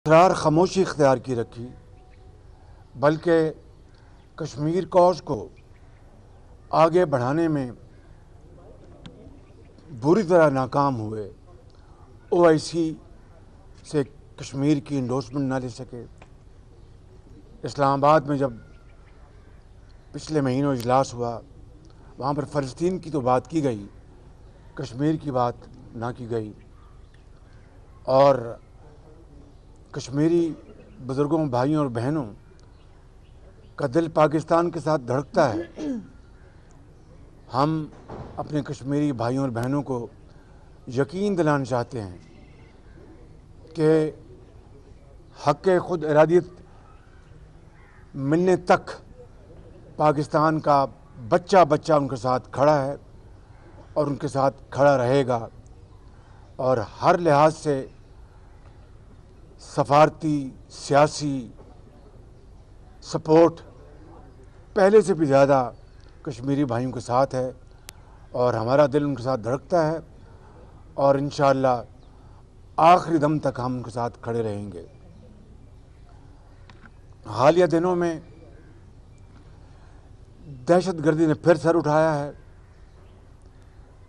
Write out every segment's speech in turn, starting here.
اسرار خاموشی اختیار کی رکھی، بلکہ کشمیر کوز کو آگے بڑھانے میں بری طرح ناکام ہوئے۔ او آئی سی سے کشمیر کی انڈورسمنٹ نہ لے سکے۔ اسلام آباد میں جب پچھلے مہینوں اجلاس ہوا، وہاں پر فلسطین کی تو بات کی گئی، کشمیر کی بات نہ کی گئی، اور کشمیری بزرگوں، بھائیوں اور بہنوں کا دل پاکستان کے ساتھ دھڑکتا ہے۔ ہم اپنے کشمیری بھائیوں اور بہنوں کو یقین دلانا چاہتے ہیں کہ حق خود ارادیت ملنے تک پاکستان کا بچہ بچہ ان کے ساتھ کھڑا ہے اور ان کے ساتھ کھڑا رہے گا، اور ہر لحاظ سے سفارتی، سیاسی سپورٹ پہلے سے بھی زیادہ کشمیری بھائیوں کے ساتھ ہے، اور ہمارا دل ان کے ساتھ دھڑکتا ہے، اور انشاءاللہ آخری دم تک ہم ان کے ساتھ کھڑے رہیں گے۔ حالیہ دنوں میں دہشت گردی نے پھر سر اٹھایا ہے،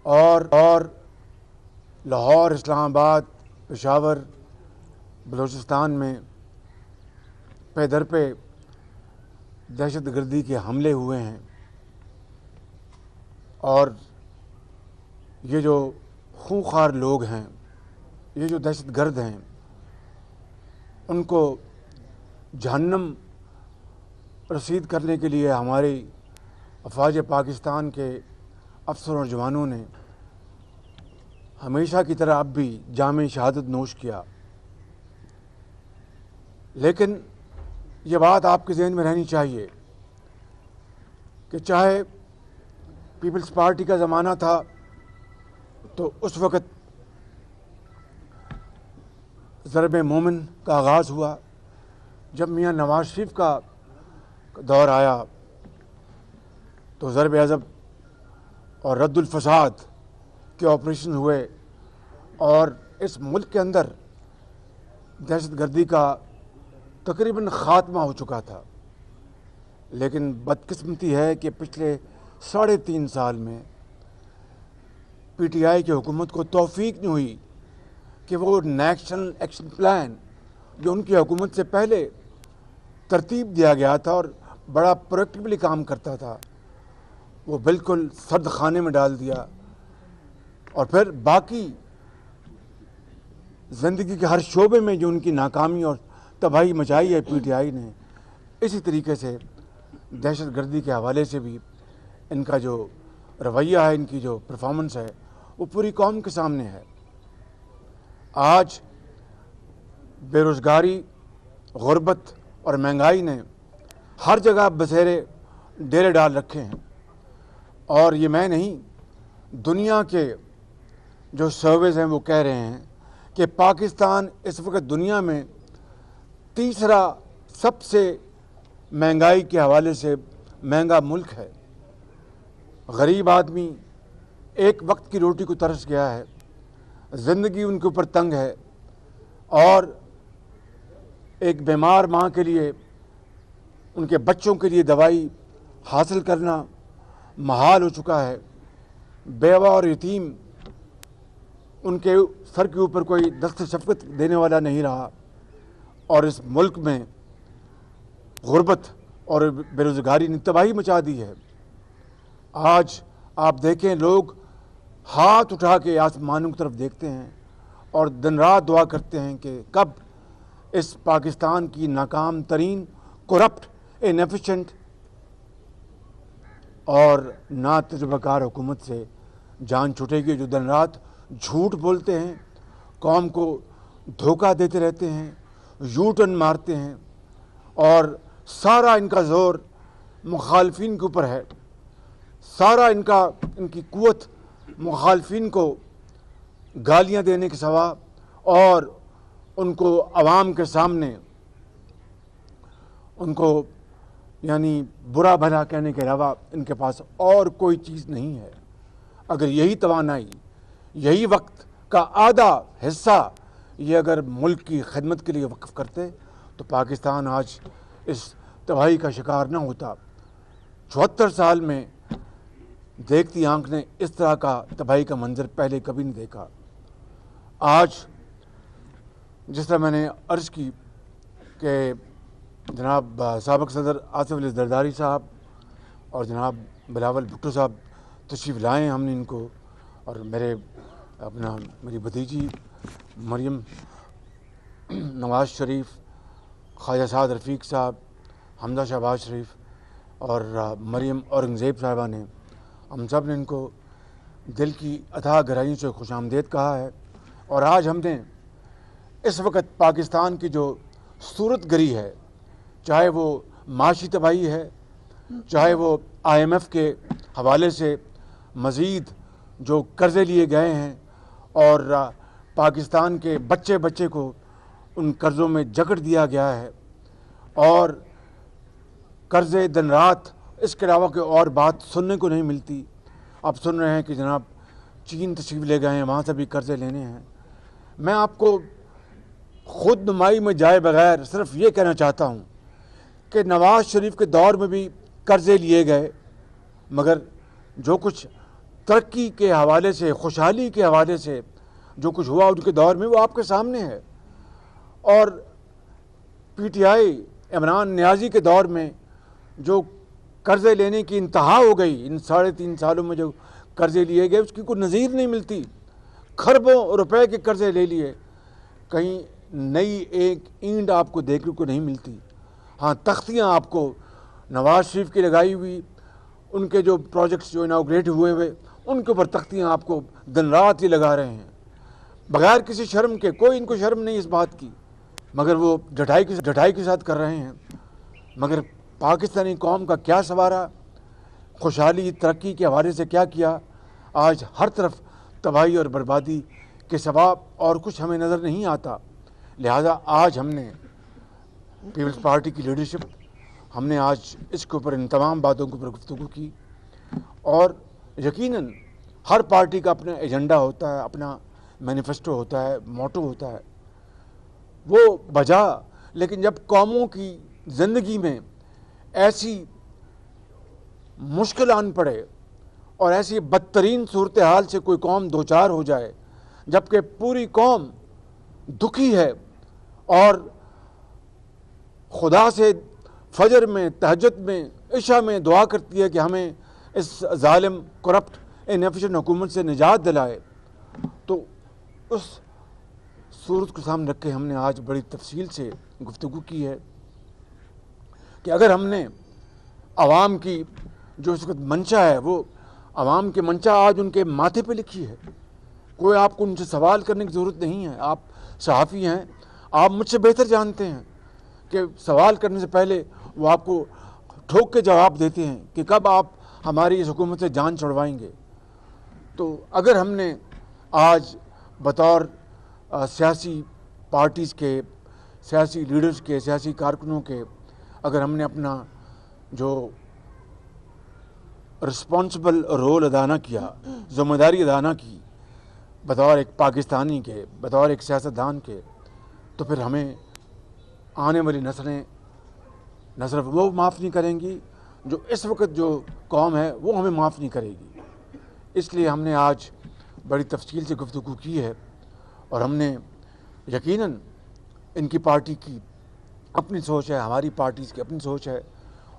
اور لاہور، اسلام آباد، پشاور، بلوچستان میں پے در پہ دہشت گردی کے حملے ہوئے ہیں، اور یہ جو خونخوار لوگ ہیں، یہ جو دہشت گرد ہیں، ان کو جہنم رسید کرنے کے لیے ہماری افواج پاکستان کے افسروں اور جوانوں نے ہمیشہ کی طرح اب بھی جام شہادت نوش کیا۔ لیکن یہ بات آپ کے ذہن میں رہنی چاہیے کہ چاہے پیپلز پارٹی کا زمانہ تھا تو اس وقت ضرب مومن کا آغاز ہوا، جب میاں نواز شریف کا دور آیا تو ضرب عضب اور رد الفساد کے آپریشن ہوئے، اور اس ملک کے اندر دہشت گردی کا تقریباً خاتمہ ہو چکا تھا۔ لیکن بدقسمتی ہے کہ پچھلے 3.5 سال میں پی ٹی آئی کی حکومت کو توفیق نہیں ہوئی کہ وہ نیشنل ایکشن پلان جو ان کی حکومت سے پہلے ترتیب دیا گیا تھا اور بڑا پرویکٹیولی کام کرتا تھا، وہ بالکل سرد خانے میں ڈال دیا، اور پھر باقی زندگی کے ہر شعبے میں جو ان کی ناکامی اور تباہی مچائی ہے پی ٹی آئی نے، اسی طریقے سے دہشت گردی کے حوالے سے بھی ان کا جو رویہ ہے، ان کی جو پرفارمنس ہے، وہ پوری قوم کے سامنے ہے۔ آج بے روزگاری، غربت اور مہنگائی نے ہر جگہ بسیرے ڈیرے ڈال رکھے ہیں، اور یہ میں نہیں، دنیا کے جو سرویز ہیں وہ کہہ رہے ہیں کہ پاکستان اس وقت دنیا میں تیسرا سب سے مہنگائی کے حوالے سے مہنگا ملک ہے۔ غریب آدمی ایک وقت کی روٹی کو ترس گیا ہے، زندگی ان کے اوپر تنگ ہے، اور ایک بیمار ماں کے لیے، ان کے بچوں کے لیے دوائی حاصل کرنا محال ہو چکا ہے۔ بیوہ اور یتیم، ان کے سر کے اوپر کوئی دست شفقت دینے والا نہیں رہا، اور اس ملک میں غربت اور بے روزگاری نے تباہی مچا دی ہے۔ آج آپ دیکھیں، لوگ ہاتھ اٹھا کے آسمانوں کی طرف دیکھتے ہیں اور دن رات دعا کرتے ہیں کہ کب اس پاکستان کی ناکام ترین، کرپٹ، انیفیشینٹ اور نا تجربہ کار حکومت سے جان چھوٹے گی، جو دن رات جھوٹ بولتے ہیں، قوم کو دھوکہ دیتے رہتے ہیں، یو ٹرن مارتے ہیں، اور سارا ان کا زور مخالفین کے اوپر ہے، سارا ان کی قوت مخالفین کو گالیاں دینے کے سوا اور ان کو عوام کے سامنے ان کو یعنی برا بھلا کہنے کے علاوہ ان کے پاس اور کوئی چیز نہیں ہے۔ اگر یہی توانائی، یہی وقت کا آدھا حصہ یہ اگر ملک کی خدمت کے لیے وقف کرتے تو پاکستان آج اس تباہی کا شکار نہ ہوتا۔ 74 سال میں دیکھتی آنکھ نے اس طرح کا تباہی کا منظر پہلے کبھی نہیں دیکھا۔ آج جس طرح میں نے عرض کی کہ جناب سابق صدر آصف علی زرداری صاحب اور جناب بلاول بھٹو صاحب تشریف لائے، ہم نے ان کو، اور میری بھتیجی مریم نواز شریف، خواجہ سعد رفیق صاحب، حمزہ شہباز شریف اور مریم اورنگزیب صاحبہ نے، ہم سب نے ان کو دل کی اتھاہ گہرائیوں سے خوش آمدید کہا ہے۔ اور آج ہم نے اس وقت پاکستان کی جو صورت گری ہے، چاہے وہ معاشی تباہی ہے، چاہے وہ IMF کے حوالے سے مزید جو قرضے لیے گئے ہیں اور پاکستان کے بچے بچے کو ان قرضوں میں جکڑ دیا گیا ہے، اور قرضے دن رات، اس کے علاوہ کوئی اور بات سننے کو نہیں ملتی۔ اب سن رہے ہیں کہ جناب چین تشریف لے گئے ہیں، وہاں سے بھی قرضے لینے ہیں۔ میں آپ کو خود نمائی میں جائے بغیر صرف یہ کہنا چاہتا ہوں کہ نواز شریف کے دور میں بھی قرضے لیے گئے، مگر جو کچھ ترقی کے حوالے سے، خوشحالی کے حوالے سے جو کچھ ہوا ان کے دور میں، وہ آپ کے سامنے ہے۔ اور PTI عمران نیازی کے دور میں جو قرضے لینے کی انتہا ہو گئی، ان 3.5 سالوں میں جو قرضے لیے گئے اس کی کوئی نظیر نہیں ملتی۔ کھربوں روپے کے قرضے لے لیے، کہیں نئی ایک اینٹ آپ کو دیکھنے کو نہیں ملتی۔ ہاں، تختیاں آپ کو نواز شریف کی لگائی ہوئی، ان کے جو پروجیکٹس جو اناگریٹ ہوئے ان کے اوپر تختیاں آپ کو دن رات ہی لگا رہے ہیں، بغیر کسی شرم کے۔ کوئی ان کو شرم نہیں اس بات کی، مگر وہ ڈٹائی کے ساتھ کر رہے ہیں۔ مگر پاکستانی قوم کا کیا سوارا، خوشحالی ترقی کے حوالے سے کیا کیا؟ آج ہر طرف تباہی اور بربادی کے سوا اور کچھ ہمیں نظر نہیں آتا۔ لہذا آج ہم نے پیپلز پارٹی کی لیڈرشپ، ہم نے آج اس کے اوپر، ان تمام باتوں کے اوپر گفتگو کی، اور یقیناً ہر پارٹی کا اپنا ایجنڈا ہوتا ہے، اپنا مینیفیسٹو ہوتا ہے، موٹو ہوتا ہے، وہ بجا۔ لیکن جب قوموں کی زندگی میں ایسی مشکل آن پڑے اور ایسی بدترین صورتحال سے کوئی قوم دوچار ہو جائے، جبکہ پوری قوم دکھی ہے اور خدا سے فجر میں، تہجد میں، عشاء میں دعا کرتی ہے کہ ہمیں اس ظالم، کرپٹ، انیفیشینٹ حکومت سے نجات دلائے، تو اس صورت کو سامنے رکھ کے ہم نے آج بڑی تفصیل سے گفتگو کی ہے کہ اگر ہم نے عوام کی جو اس وقت منشا ہے، وہ عوام کی منشا آج ان کے ماتھے پہ لکھی ہے، کوئی آپ کو ان سے سوال کرنے کی ضرورت نہیں ہے۔ آپ صحافی ہیں، آپ مجھ سے بہتر جانتے ہیں کہ سوال کرنے سے پہلے وہ آپ کو ٹھوک کے جواب دیتے ہیں کہ کب آپ ہماری اس حکومت سے جان چھڑوائیں گے۔ تو اگر ہم نے آج بطور سیاسی پارٹیز کے، سیاسی لیڈرز کے، سیاسی کارکنوں کے، اگر ہم نے اپنا جو رسپانسبل رول ادا نہ کیا، ذمہ داری ادا نہ کی بطور ایک پاکستانی کے، بطور ایک سیاستدان کے، تو پھر ہمیں آنے والی نسلیں نہ صرف وہ معاف نہیں کریں گی، جو اس وقت جو قوم ہے وہ ہمیں معاف نہیں کرے گی۔ اس لیے ہم نے آج بڑی تفصیل سے گفتگو کی ہے، اور ہم نے یقیناً ان کی پارٹی کی اپنی سوچ ہے، ہماری پارٹیز کی اپنی سوچ ہے،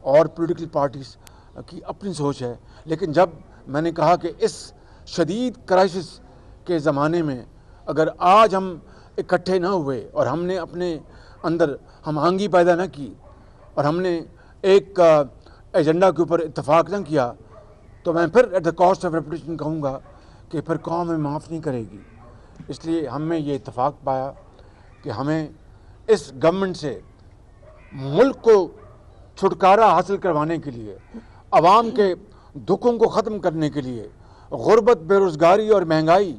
اور پولیٹیکل پارٹیز کی اپنی سوچ ہے، لیکن جب میں نے کہا کہ اس شدید کرائسس کے زمانے میں اگر آج ہم اکٹھے نہ ہوئے اور ہم نے اپنے اندر ہم آہنگی پیدا نہ کی اور ہم نے ایک ایجنڈا کے اوپر اتفاق نہ کیا، تو میں پھر at the cost of reputation کہوں گا کہ پھر قوم ہمیں معاف نہیں کرے گی۔ اس لیے ہم نے یہ اتفاق پایا کہ ہمیں اس گورنمنٹ سے ملک کو چھٹکارا حاصل کروانے کے لیے، عوام کے دکھوں کو ختم کرنے کے لیے، غربت، بے روزگاری اور مہنگائی،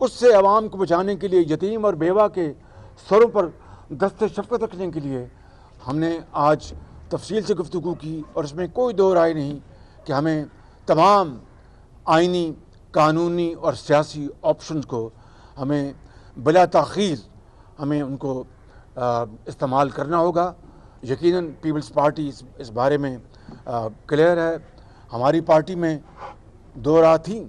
اس سے عوام کو بچانے کے لیے، یتیم اور بیوہ کے سروں پر دست شفقت رکھنے کے لیے ہم نے آج تفصیل سے گفتگو کی، اور اس میں کوئی دو رائے نہیں کہ ہمیں تمام آئینی، قانونی اور سیاسی آپشنز کو ہمیں بلا تاخیر ہمیں ان کو استعمال کرنا ہوگا. یقیناً پیپلز پارٹی اس بارے میں کلیئر ہے. ہماری پارٹی میں دو راہ تھیں،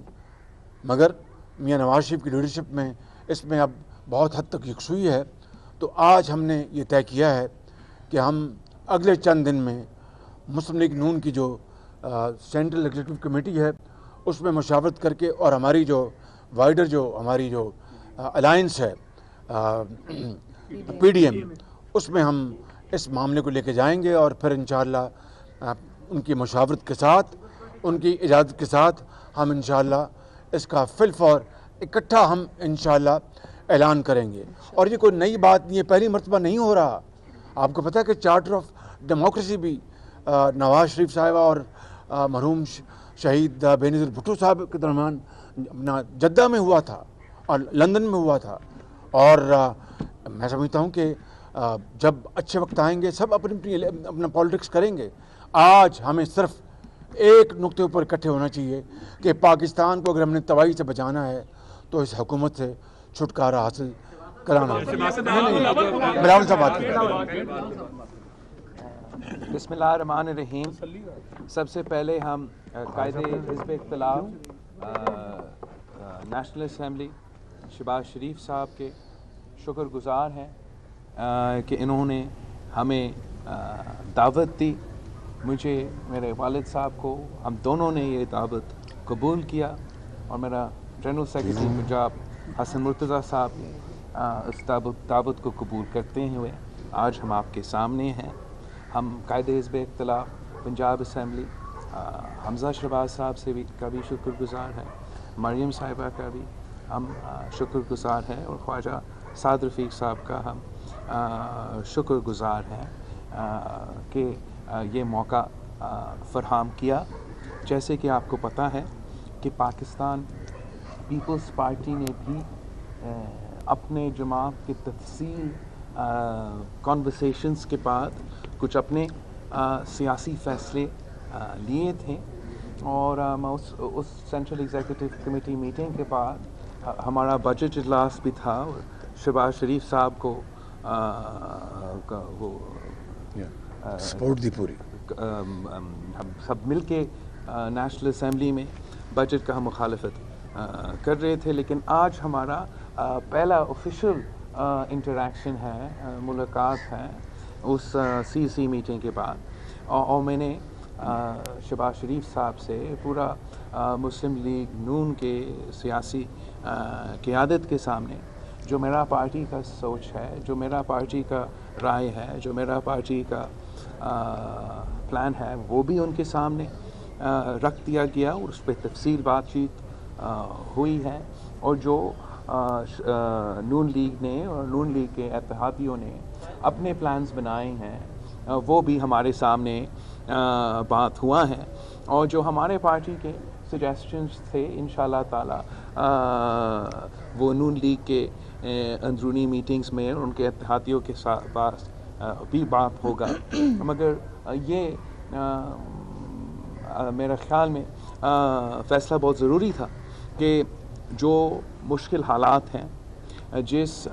مگر میاں نواز شریف کی لیڈرشپ میں اس میں اب بہت حد تک یکسوئی ہے. تو آج ہم نے یہ طے کیا ہے کہ ہم اگلے چند دن میں مسلم لیگ نون کی جو سینٹرل ایگزیکٹو کمیٹی ہے اس میں مشاورت کر کے، اور ہماری جو وائڈر جو ہماری جو الائنس ہے پی ڈی ایم، اس میں ہم اس معاملے کو لے کے جائیں گے، اور پھر انشاءاللہ ان کی مشاورت کے ساتھ، ان کی اجازت کے ساتھ ہم انشاءاللہ اس کا فور اکٹھا ہم انشاءاللہ اعلان کریں گے. اور یہ کوئی نئی بات نہیں ہے، پہلی مرتبہ نہیں ہو رہا. آپ کو پتہ ہے کہ چارٹر آف ڈیموکریسی بھی نواز شریف صاحبہ اور مرحوم شہید بے نظیر بھٹو صاحب کے درمیان اپنا جدہ میں ہوا تھا اور لندن میں ہوا تھا. اور میں سمجھتا ہوں کہ جب اچھے وقت آئیں گے سب اپنا پالیٹکس کریں گے. آج ہمیں صرف ایک نقطے اوپر اکٹھے ہونا چاہیے کہ پاکستان کو اگر ہم نے تباہی سے بچانا ہے تو اس حکومت سے چھٹکارا حاصل کرانا ہوگا. بلاول صاحب بات کریں. بسم اللہ الرحمن الرحیم. سب سے پہلے ہم قائد حزب اختلاف نیشنل اسمبلی شہباز شریف صاحب کے شکر گزار ہیں کہ انہوں نے ہمیں دعوت دی. مجھے، میرے والد صاحب کو، ہم دونوں نے یہ دعوت قبول کیا، اور میرا جنرل سیکرٹری پنجاب حسن مرتضیٰ صاحب نے اس دعوت کو قبول کرتے ہوئے آج ہم آپ کے سامنے ہیں. ہم قائد حزب اختلاف پنجاب اسمبلی حمزہ شہباز صاحب سے بھی کا بھی شکر گزار ہیں، مریم صاحبہ کا بھی ہم شکر گزار ہیں، اور خواجہ سعد رفیق صاحب کا ہم شکر گزار ہیں کہ یہ موقع فراہم کیا. جیسے کہ آپ کو پتہ ہے کہ پاکستان پیپلز پارٹی نے بھی اپنے جماعت کی تفصیل کنورسیشنز کے بعد کچھ اپنے سیاسی فیصلے لیے تھے، اور اس سینٹرل ایگزیکٹو کمیٹی میٹنگ کے بعد ہمارا بجٹ اجلاس بھی تھا، اور شہباز شریف صاحب کو وہ سپورٹ دی پوری ہم سب مل کے نیشنل اسمبلی میں بجٹ کا ہم مخالفت کر رہے تھے. لیکن آج ہمارا پہلا آفیشیل انٹریکشن ہے، ملاقات ہے اس سی میٹنگ کے بعد، اور میں نے شہباز شریف صاحب سے پورا مسلم لیگ نون کے سیاسی قیادت کے سامنے جو میرا پارٹی کا سوچ ہے، جو میرا پارٹی کا رائے ہے، جو میرا پارٹی کا پلان ہے، وہ بھی ان کے سامنے رکھ دیا گیا، اور اس پہ تفصیل بات چیت ہوئی ہے. اور جو نون لیگ نے اور نون لیگ کے اتحادیوں نے اپنے پلانز بنائے ہیں وہ بھی ہمارے سامنے بات ہوا ہے، اور جو ہمارے پارٹی کے سجیسشنز تھے انشاءاللہ تعالی وہ نون لیگ کے اندرونی میٹنگز میں اور ان کے اتحادیوں کے ساتھ بھی بات ہوگا. مگر یہ میرے خیال میں فیصلہ بہت ضروری تھا کہ جو مشکل حالات ہیں، جس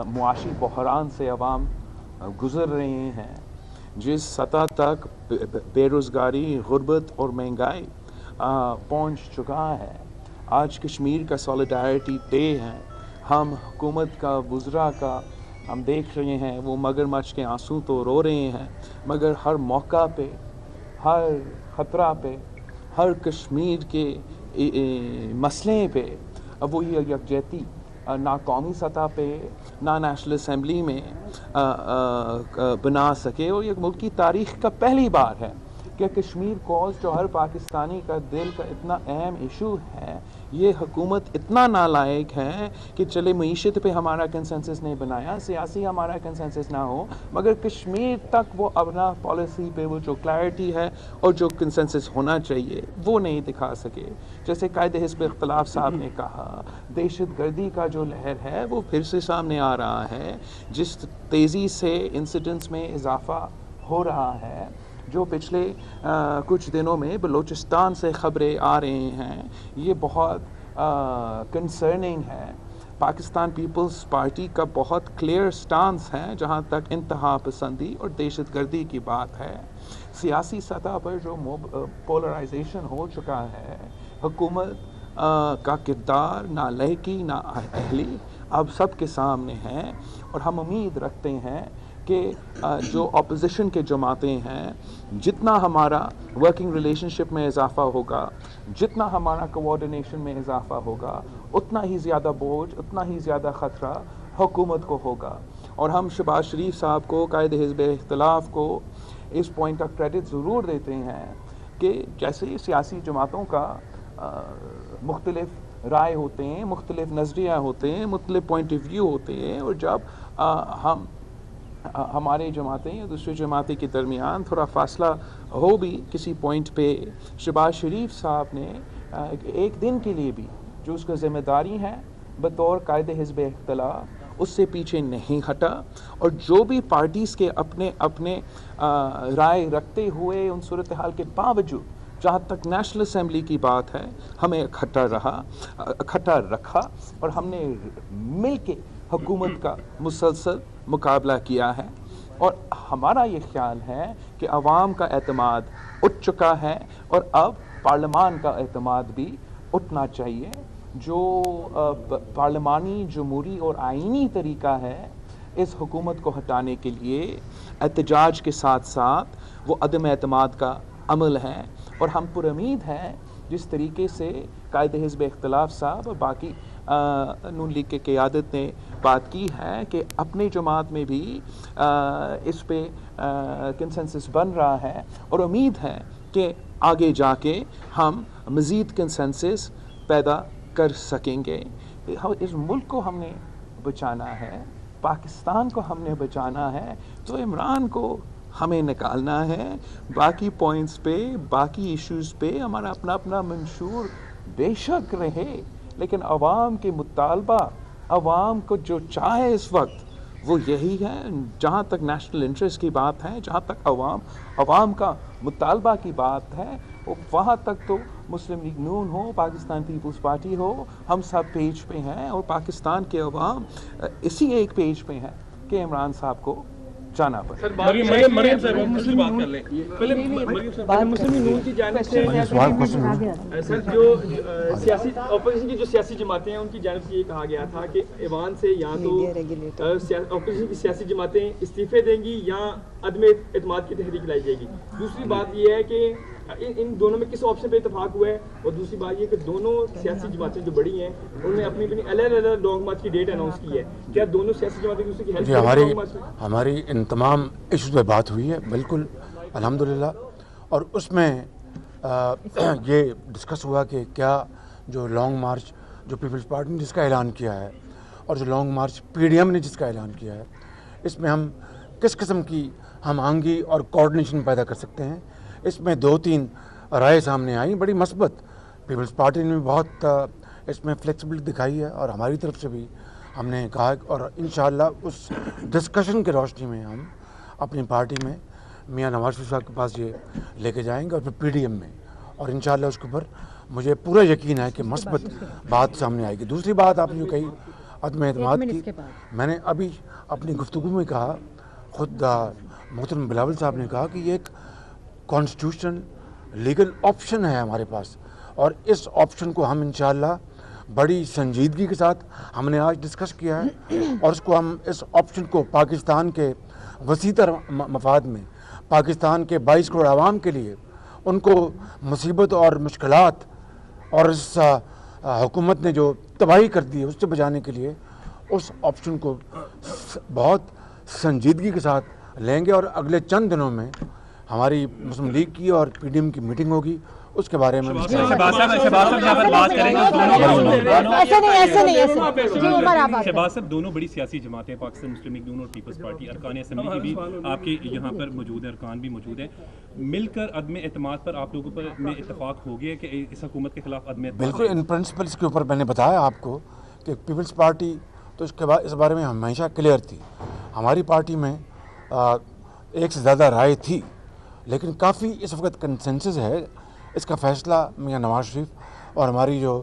معاشی بحران سے عوام گزر رہے ہیں، جس سطح تک بے روزگاری، غربت اور مہنگائی پہنچ چکا ہے، آج کشمیر کا سولیڈارٹی ڈے ہے. ہم حکومت کا، وزراء کا ہم دیکھ رہے ہیں وہ مگرمچھ کے آنسو تو رو رہے ہیں، مگر ہر موقع پہ، ہر خطرہ پہ، ہر کشمیر کے مسئلے پہ وہ یہ یکجہتی نہ قومی سطح پہ نہ نیشنل اسمبلی میں بنا سکے. اور یہ ملک کی تاریخ کا پہلی بار ہے کہ کشمیر کوز جو ہر پاکستانی کا دل کا اتنا اہم ایشو ہے، یہ حکومت اتنا نالائق ہے کہ چلے معیشت پہ ہمارا کنسنسس نہیں بنایا، سیاسی ہمارا کنسنسس نہ ہو، مگر کشمیر تک وہ اپنا پالیسی پہ وہ جو کلیئرٹی ہے اور جو کنسنسس ہونا چاہیے وہ نہیں دکھا سکے. جیسے قائد حزب اختلاف صاحب نے کہا، دہشت گردی کا جو لہر ہے وہ پھر سے سامنے آ رہا ہے. جس تیزی سے انسیڈنٹس میں اضافہ ہو رہا ہے، جو پچھلے کچھ دنوں میں بلوچستان سے خبریں آ رہے ہیں، یہ بہت کنسرننگ ہے. پاکستان پیپلز پارٹی کا بہت کلیئر سٹانس ہے جہاں تک انتہا پسندی اور دہشت گردی کی بات ہے. سیاسی سطح پر جو پولرائزیشن ہو چکا ہے، حکومت کا کردار نہ لہکی نہ اہلی اب سب کے سامنے ہے، اور ہم امید رکھتے ہیں کہ جو اپوزیشن کے جماعتیں ہیں، جتنا ہمارا ورکنگ ریلیشن شپ میں اضافہ ہوگا، جتنا ہمارا کوآرڈینیشن میں اضافہ ہوگا، اتنا ہی زیادہ بوجھ، اتنا ہی زیادہ خطرہ حکومت کو ہوگا. اور ہم شہباز شریف صاحب کو، قائد حزب اختلاف کو اس پوائنٹ آف کریڈٹ ضرور دیتے ہیں کہ جیسے سیاسی جماعتوں کا مختلف رائے ہوتے ہیں، مختلف نظریہ ہوتے ہیں، مختلف پوائنٹ آف ویو ہوتے ہیں، اور جب ہمارے جماعتیں یا دوسری جماعتیں کے درمیان تھوڑا فاصلہ ہو بھی کسی پوائنٹ پہ، شہباز شریف صاحب نے ایک دن کے لیے بھی جو اس کا ذمہ داری ہے بطور قائد حزب اختلاف، اس سے پیچھے نہیں ہٹا، اور جو بھی پارٹیز کے اپنے رائے رکھتے ہوئے ان صورتحال کے باوجود جہاں تک نیشنل اسمبلی کی بات ہے ہمیں اکٹھا رکھا، اور ہم نے مل کے حکومت کا مسلسل مقابلہ کیا ہے. اور ہمارا یہ خیال ہے کہ عوام کا اعتماد اٹھ چکا ہے، اور اب پارلیمان کا اعتماد بھی اٹھنا چاہیے. جو پارلیمانی جمہوری اور آئینی طریقہ ہے اس حکومت کو ہٹانے کے لیے، احتجاج کے ساتھ ساتھ وہ عدم اعتماد کا عمل ہے. اور ہم پر امید ہیں جس طریقے سے قائد حزب اختلاف صاحب اور باقی نون لیگ کے قیادت نے بات کی ہے کہ اپنے جماعت میں بھی اس پہ کنسنسس بن رہا ہے، اور امید ہے کہ آگے جا کے ہم مزید کنسنسس پیدا کر سکیں گے. اس ملک کو ہم نے بچانا ہے، پاکستان کو ہم نے بچانا ہے، تو عمران کو ہمیں نکالنا ہے. باقی پوائنٹس پہ، باقی ایشوز پہ ہمارا اپنا منشور بے شک رہے، لیکن عوام کے مطالبہ، عوام کو جو چاہے اس وقت وہ یہی ہے. جہاں تک نیشنل انٹرسٹ کی بات ہے، جہاں تک عوام کا مطالبہ کی بات ہے، وہاں تک تو مسلم لیگ نون ہو، پاکستان پیپلز پارٹی ہو، ہم سب پیج پہ ہیں، اور پاکستان کے عوام اسی ایک پیج پہ ہیں کہ عمران صاحب کو جانا پڑے. مسلم نون کی جانب سے سر جو سیاسی اپوزیشن کی جو سیاسی جماعتیں ہیں ان کی جانب سے یہ کہا گیا تھا کہ ایوان سے یا تو اپوزیشن کی سیاسی جماعتیں استعفے دیں گی یا عدم اعتماد کی تحریک لائی جائے گی. دوسری بات یہ ہے کہ ان دونوں میں کس آپشن پہ اتفاق ہوا ہے، اور دوسری بات یہ کہ دونوں سیاسی جماعتیں جو بڑی ہیں انہوں نے اپنی الگ لانگ مارچ کی ڈیٹ اناؤنس کی ہے. کیا دونوں سیاسی جماعتیں دوسرے کی ہیلپ کریں گی؟ ہماری ان تمام ایشوز پہ بات ہوئی ہے بالکل الحمدللہ، اور اس میں یہ ڈسکس ہوا کہ کیا جو لانگ مارچ جو پیپلز پارٹی نے جس کا اعلان کیا ہے، اور جو long march P D M نے جس کا اعلان کیا ہے، اس میں ہم کس قسم کی ہم آہنگی اور کوآرڈینیشن پیدا کر سکتے ہیں. اس میں 2-3 رائے سامنے آئیں بڑی مثبت. پیپلز پارٹی نے بھی بہت اس میں فلیکسیبلٹی دکھائی ہے، اور ہماری طرف سے بھی ہم نے کہا، اور انشاءاللہ اس ڈسکشن کے روشنی میں ہم اپنی پارٹی میں میاں نواز شریف صاحب کے پاس یہ لے کے جائیں گے، اور پھر پی ڈی ایم میں، اور انشاءاللہ اس کے اوپر مجھے پورا یقین ہے کہ مثبت بات سامنے آئے گی. دوسری بات آپ نے جو کہی عدم اعتماد کی، میں نے ابھی اپنی گفتگو میں کہا، خود محترم بلاول صاحب نے کہا کہ یہ ایک کانسٹیٹیوشن لیگل آپشن ہے ہمارے پاس، اور اس آپشن کو ہم انشاءاللہ بڑی سنجیدگی کے ساتھ ہم نے آج ڈسکس کیا ہے، اور اس کو ہم اس آپشن کو پاکستان کے وسیع تر مفاد میں، پاکستان کے 22 کروڑ عوام کے لیے، ان کو مصیبت اور مشکلات اور اس حکومت نے جو تباہی کر دی ہے اس سے بچانے کے لیے اس آپشن کو بہت سنجیدگی کے ساتھ لیں گے. اور اگلے چند دنوں میں ہماری مسلم لیگ کی اور پی ڈی ایم کی میٹنگ ہوگی، اس کے بارے میں شہباز صاحب دونوں بڑی سیاسی جماعتیں، پاکستان مسلم لیگ نون اور پیپلز پارٹی، ارکان اسمبلی کی بھی آپ کے یہاں پر موجود ہیں، ارکان بھی موجود ہیں، مل کر عدم اعتماد پر آپ لوگوں پر میں اتفاق ہو گیا کہ اس حکومت کے خلاف عدم اعتماد؟ بالکل، ان پرنسپلس کے اوپر میں نے بتایا آپ کو کہ پیپلز پارٹی تو اس کے بعد اس بارے میں ہمیشہ کلیئر تھی. ہماری پارٹی میں ایک سے زیادہ رائے تھی، لیکن کافی اس وقت کنسنسس ہے. اس کا فیصلہ میاں نواز شریف اور ہماری جو